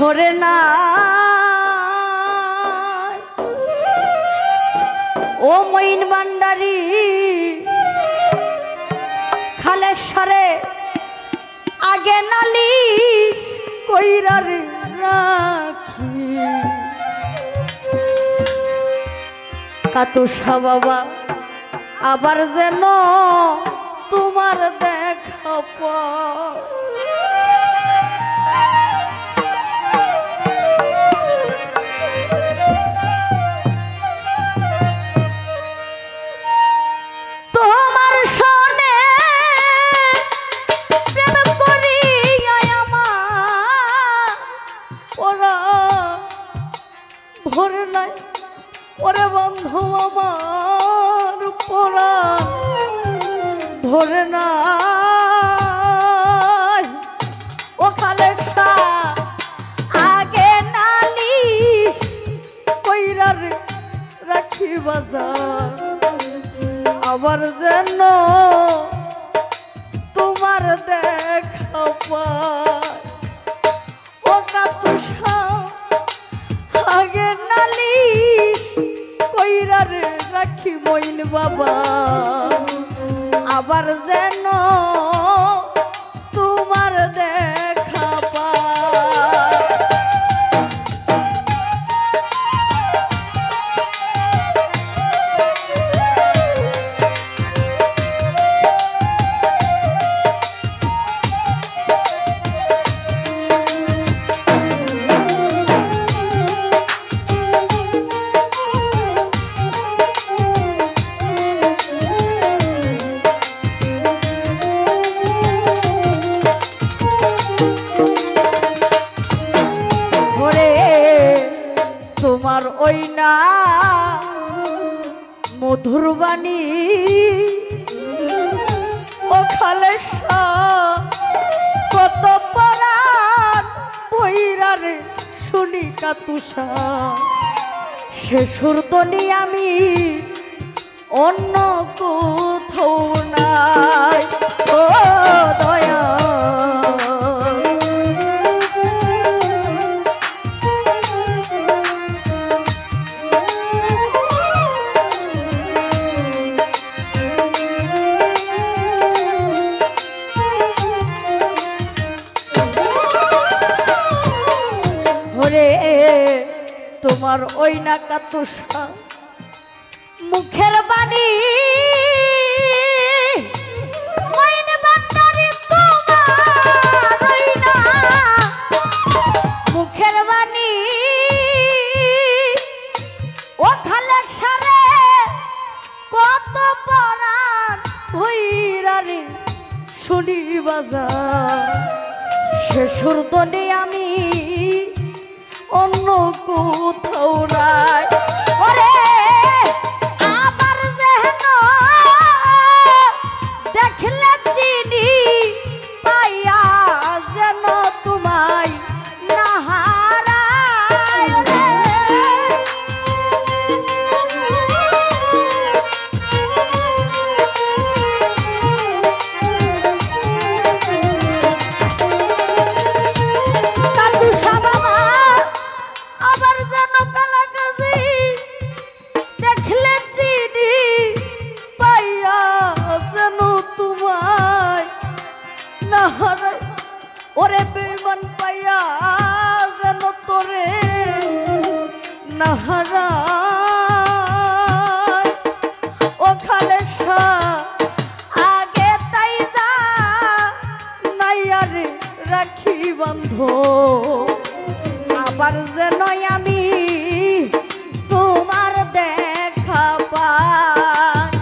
ভরে না ও মঈন ভান্ডারী খালেশ্বরে আগে নালিশ কইরা রে রাখি কাতুষা বাবা আবার যেন তোমার দেখা পাই ভরে নাই ওরে বন্ধু আমার পরাণ ভরে নাই ও খালেকশা আগে নালিশ কইরা রাখি বাজার আবার যেন তোমার দেখা পাই ও কাতুষা আগে নালিশ কইরা রাখি মঈন বাবা আবার যেন তোমার দেখা পাই তোমার ওই না মধুর বাণী ও খালেকশা কত পরাণ ভইরা রে শুনি কাতুষা সে সুরদনি আমি অন্য কোথাও নাই ও দয়া তোমার ওই না কাতুষা মুখের বাণী মঈন ভান্ডারী তোমার ওই না মুখের বাণী ও খালেকশা রে কত পরাণ ভইরা রে শুনি বাজার সে সুরদনি আমি অন্য কোথাও নাই ওরে আবার যেন দেখলে চিনি পাইয়া যেন তোমায় না হারায় রে কাতুষা বাবা আবার যেন কালাকাজি দেখলে চিনি পাইয়া যেন তোমায় না হারাই ওরে বেঈমান পাইয়া যেন তোরে না হারাই ও খালেকশা আগে তাই যা নাইয়া রে রাখি বন্ধ আবার যেন আমি তোমার দেখা পাই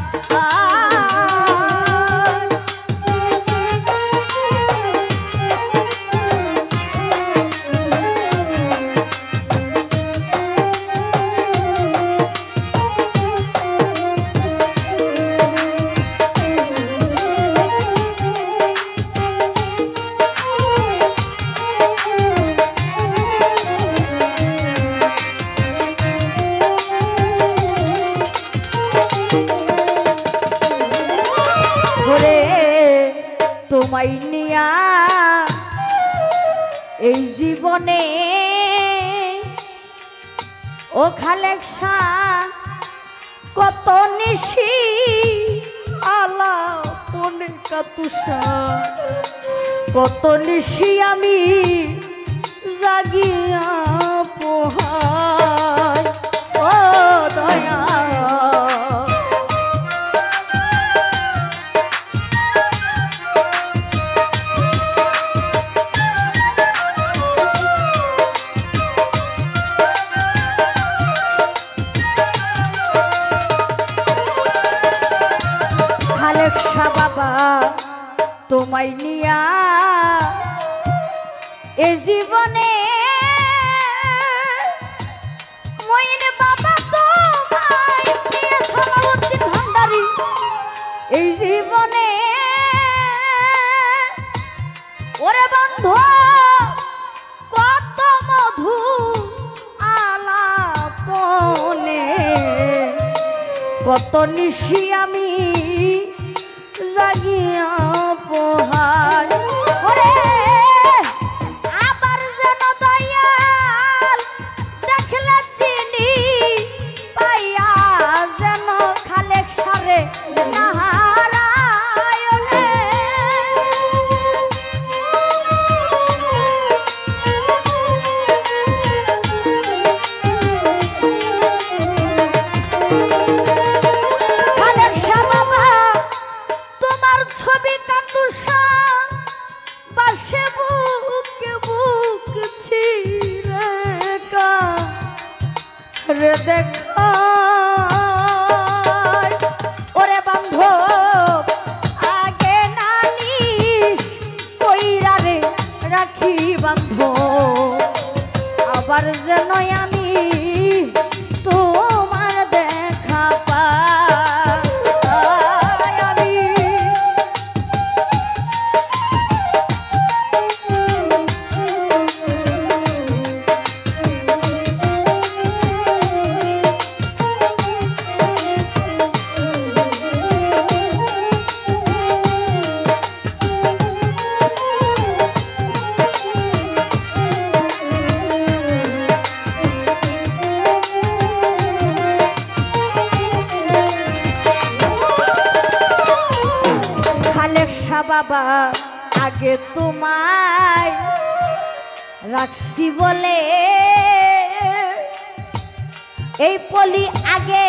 তোমায় নিয়া এই জীবনে ও খালেক শাহ কত নিশি আলা পনে কাতুষা কত নিশি আমি জাগিয়া পোহাই ও দয়া খালেক শাহ বাবা তোমায় নিয়া এ জীবনে মইন বাবা তোমায় নিয়ে সালাউদ্দিন ভান্ডারী এই জীবনে ওরে বন্ধু কত মধু আলাপনে কত নিশি আমি জাগিয়া পোহাই ওরে আবার যেন দয়াল দেখলে চিনি পাইয়া যেন খালেক সারে নাহারায়ণে খালেক শাহ বাবা তোমার ছবি কাতুষা বাসে বুকে বুক ছিঁড়ে রে দেখা ওরে বান্ধব আগে নালিশ কইরা রে রাখি বান্ধব আবার যেন আমি তোমার দেখা পাই আমি খালেক শাহ বাবা আগে তোমায় রাখছি বলে এই পলি আগে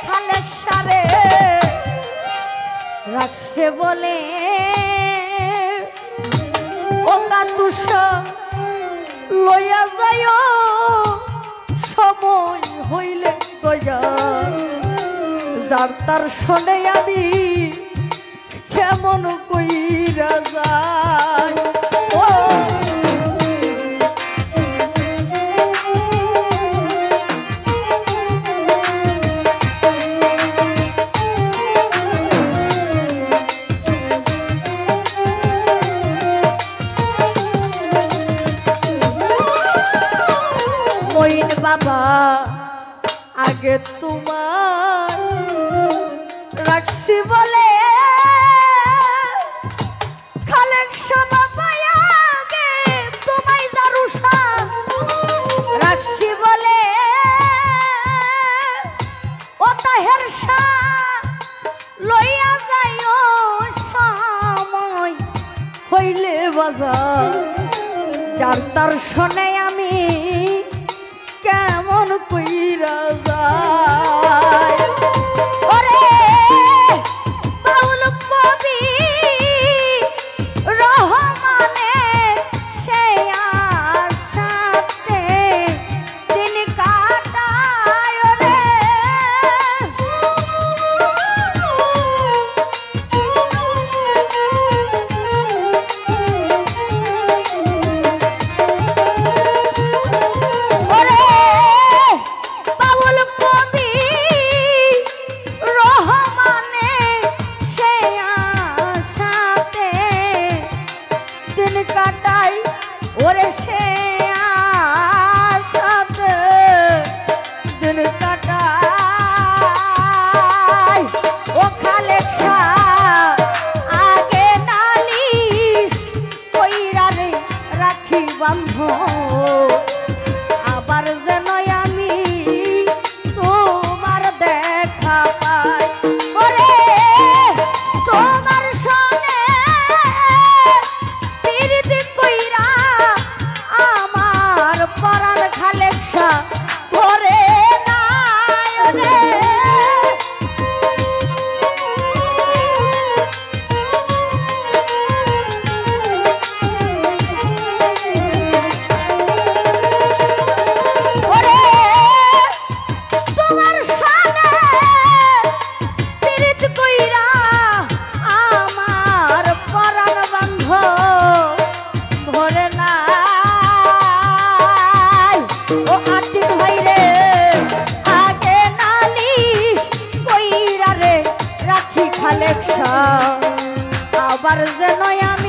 খালেক শাহরে রাখছে বলে ও কাতুষা লইয়া যাইও সময় হইলে দয়া যার তার শোনে আমি কেমন কইরা যায় ও মইন বাবা আগে তোমার রাখছি বলে খালেক শাহ বাবা আগে তোমায় দারুষা রাখছি বলে ও তাহের শাহ লইয়া যাইও সময় হইলে বাজার যার তার শোনে আমি কেমন কইরা যায় ওরে বাউল কবি রহমানে সে আশাতে দিন কাটায় রে ওরে বাউল কবি ও আতিক ভাই রে আগে নালিশ কইরা রে রাখি কালেকশন আবার যেন আমি